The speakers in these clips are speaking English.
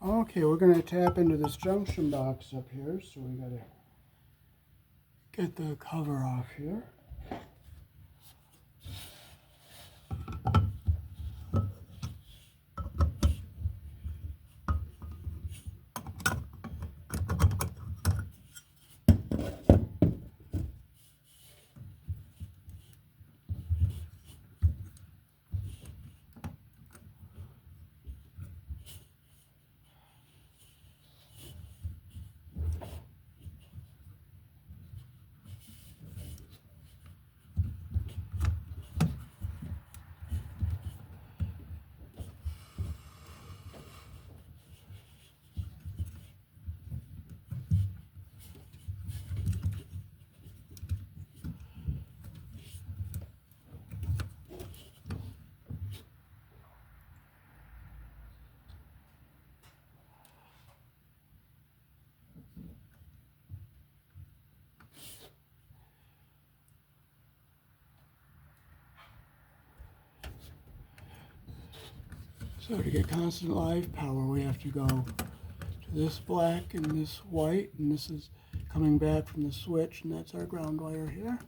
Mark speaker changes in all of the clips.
Speaker 1: Okay, we're going to tap into this junction box up here, so we got to get the cover off here. So to get constant live power, we have to go to this black and this white, and this is coming back from the switch, and that's our ground wire here.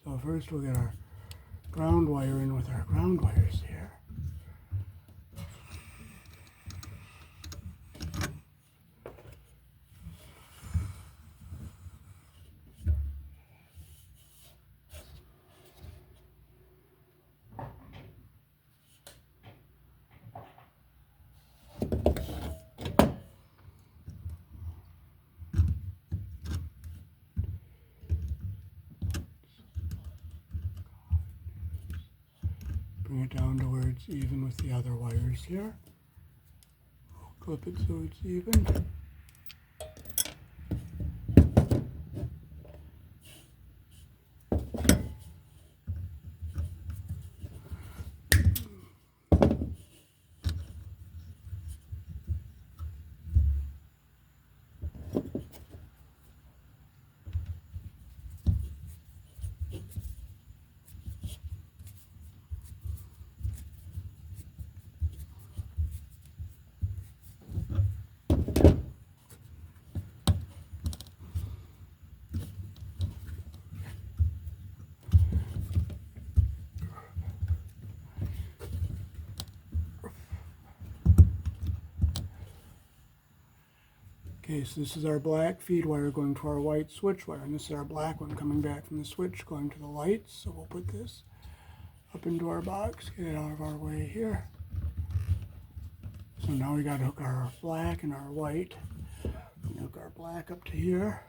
Speaker 1: So first we'll get our ground wire in with our ground wires here. Bring it down to where it's even with the other wires here. Clip it so it's even. Okay, so this is our black feed wire going to our white switch wire, and this is our black one coming back from the switch going to the lights. So we'll put this up into our box, get it out of our way here. So now we got to hook our black and our white. Hook our black up to here.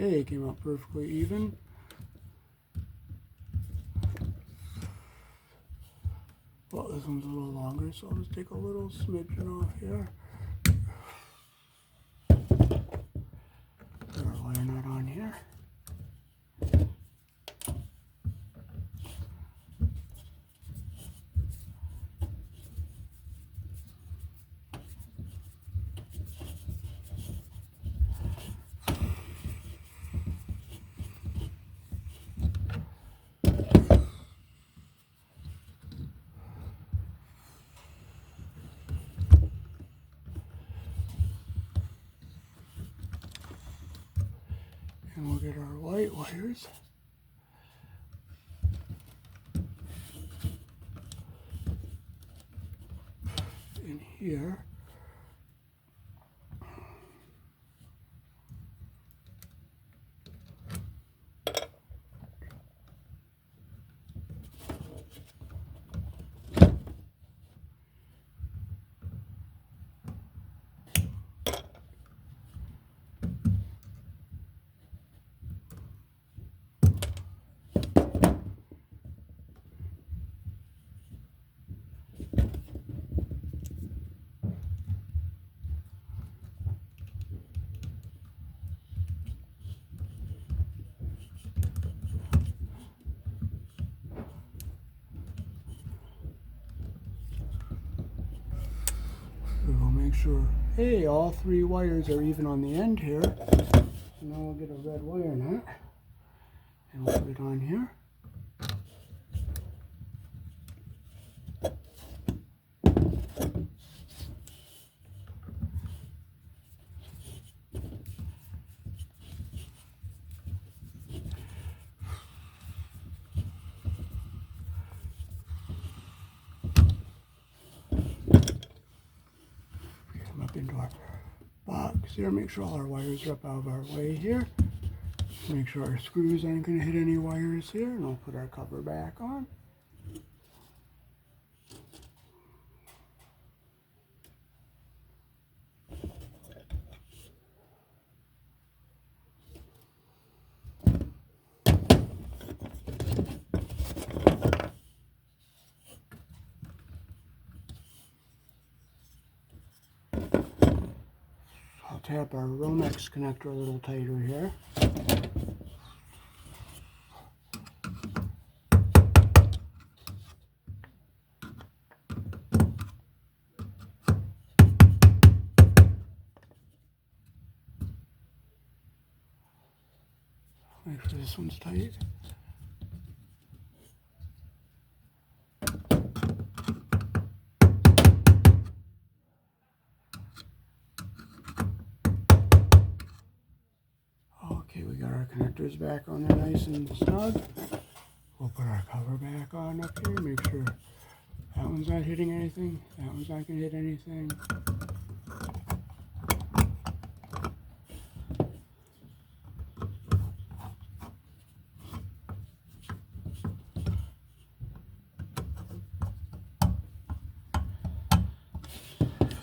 Speaker 1: Okay, it came out perfectly even. Well, this one's a little longer, so I'll just take a little smidgen off here. Put our wire nut on here. And we'll get our white wires in here. We'll make sure, hey, all three wires are even on the end here. So now we'll get a red wire nut and we'll put it on here. Come up into our box here, make sure all our wires are up out of our way here. Make sure our screws aren't going to hit any wires here, and we'll put our cover back on. I'll tap our Romex connector a little tighter here. Make sure this one's tight. Okay, we got our connectors back on there nice and snug. We'll put our cover back on up here, make sure that one's not hitting anything, that one's not going to hit anything.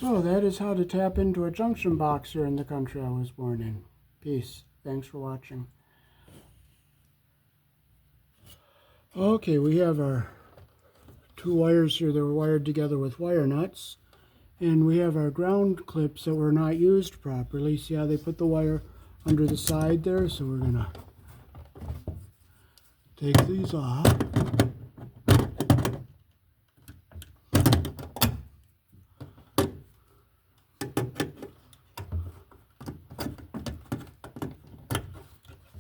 Speaker 1: So that is how to tap into a junction box here in the country I was born in. Peace. Thanks for watching. Okay, we have our two wires here that were wired together with wire nuts. And we have our ground clips that were not used properly. See how they put the wire under the side there? So we're going to take these off.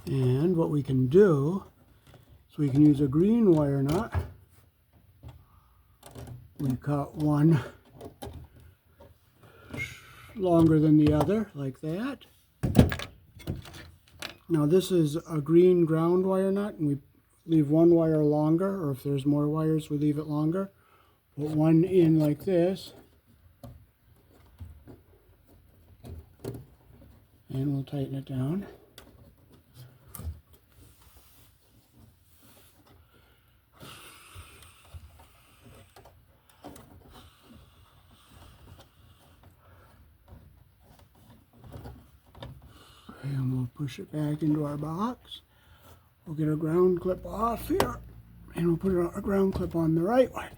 Speaker 1: And what we can do is we can use a green wire nut. We cut one longer than the other, like that. Now this is a green ground wire nut, and we leave one wire longer, or if there's more wires, we leave it longer. Put one in like this, and we'll tighten it down. And we'll push it back into our box. We'll get our ground clip off here, and we'll put our ground clip on the right way.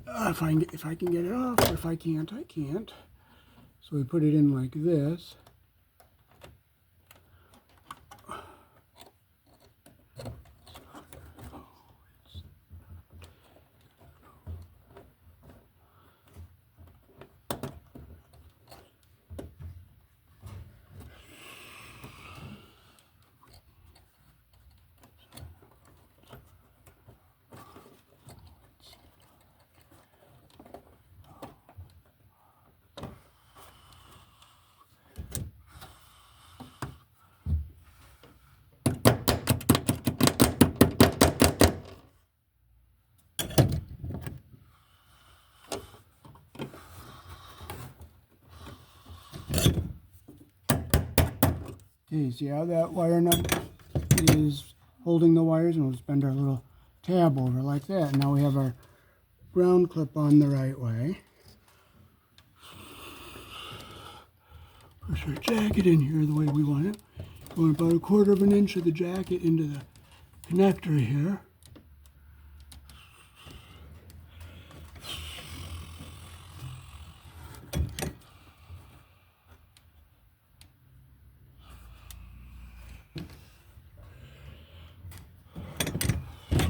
Speaker 1: If I can get it off, but if I can't, I can't. So we put it in like this. Okay, see how that wire nut is holding the wires, and we'll just bend our little tab over like that. Now we have our ground clip on the right way. Push our jacket in here the way we want it. We want about 1/4 of an inch of the jacket into the connector here.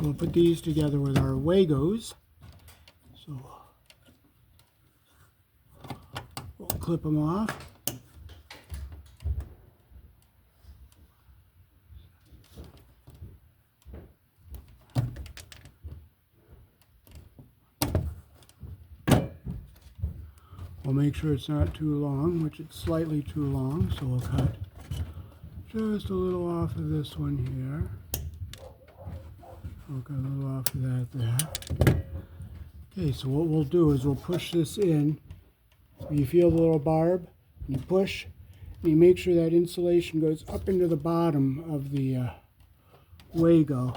Speaker 1: We'll put these together with our Wagos. So we'll clip them off. We'll make sure it's not too long, which it's slightly too long, so we'll cut just a little off of this one here. We'll cut a little off of that there. Okay, so what we'll do is we'll push this in. You feel the little barb, you push, and you make sure that insulation goes up into the bottom of the Wago.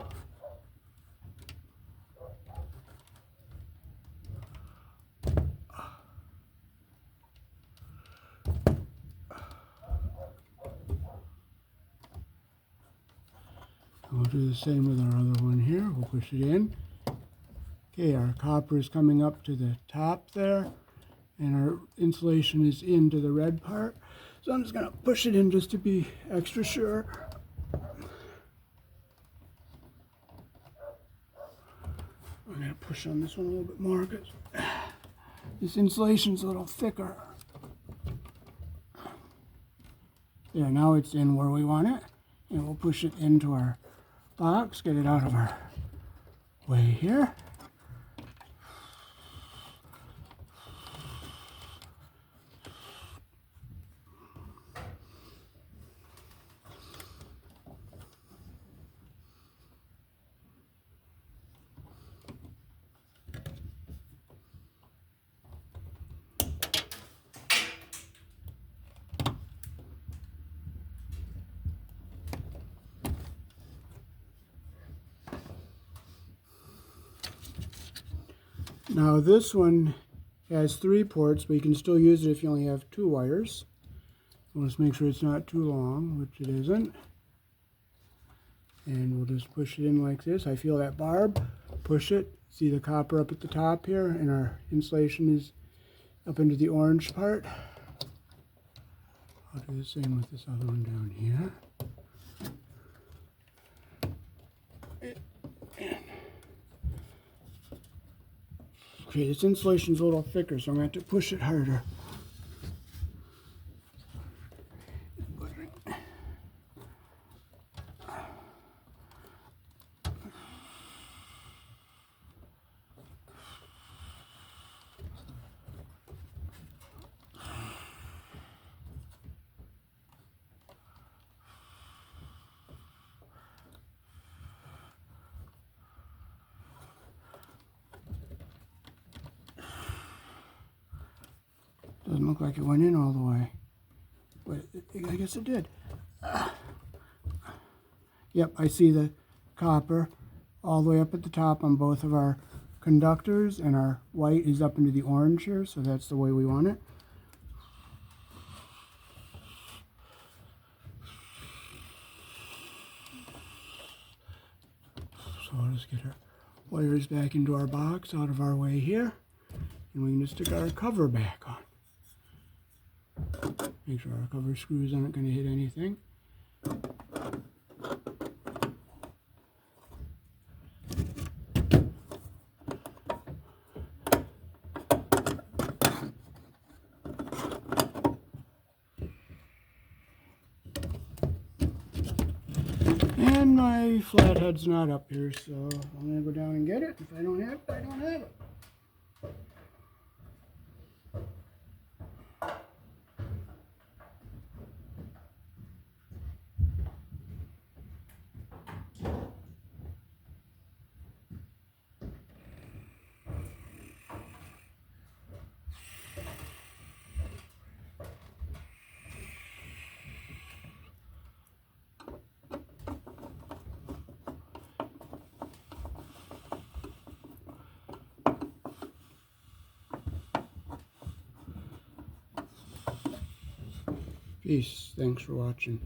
Speaker 1: We'll do the same with our other one here. We'll push it in. Okay, our copper is coming up to the top there, and our insulation is into the red part. So I'm just going to push it in just to be extra sure. I'm going to push on this one a little bit more because this insulation's a little thicker. There, now it's in where we want it, and we'll push it into our box, get it out of our way here. Now this one has 3 ports, but you can still use it if you only have 2 wires. We'll just make sure it's not too long, which it isn't. And we'll just push it in like this. I feel that barb. Push it. See the copper up at the top here, and our insulation is up into the orange part. I'll do the same with this other one down here. Okay, this insulation's a little thicker, so I'm going to have to push it harder. Doesn't look like it went in all the way, but I guess it did. Yep, I see the copper all the way up at the top on both of our conductors, and our white is up into the orange here, so that's the way we want it. So I'll just get our wires back into our box out of our way here. And we can just stick our cover back on. Make sure our cover screws aren't going to hit anything. And my flathead's not up here, so I'm going to go down and get it. If I don't have it, I don't have it. Peace. Thanks for watching.